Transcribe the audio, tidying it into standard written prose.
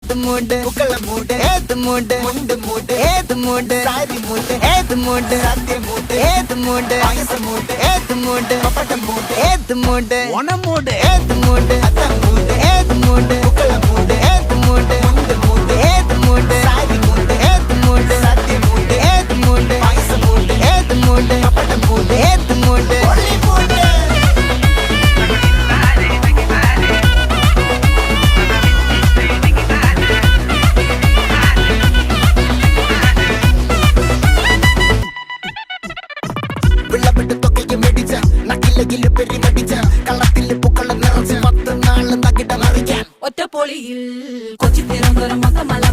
ഏത് മൂട് പുക്കള മൂട് ഏത് മൂട് മുണ്ട് മൂട് ഏത് മൂട് സാരി മൂട് ഏത് മൂട് സദ്യ മൂട് ഏത് മൂട് പായസ മൂട് ഏത് മൂട് പപ്പടം മൂട് ഏത് മൂട് ഓണം മൂട് ഏത് മൂട് അത്തം മൂട് ഏത് മൂട് പുക്കള മൂട് ഏത് മൂട് മുണ്ട് മൂട് ഏത് മൂട് സാരി മൂട് ഏത് മൂട് സദ്യ മൂട് ഏത് മൂട് പായസ മൂട് ഏത് മൂട് പപ്പടം മൂട് ഏത് മൂട് ഒളി മൂട് ഒറ്റപ്പൊളിയിൽ കൊച്ചി തിരുവനന്തപുരം മൊത്തമല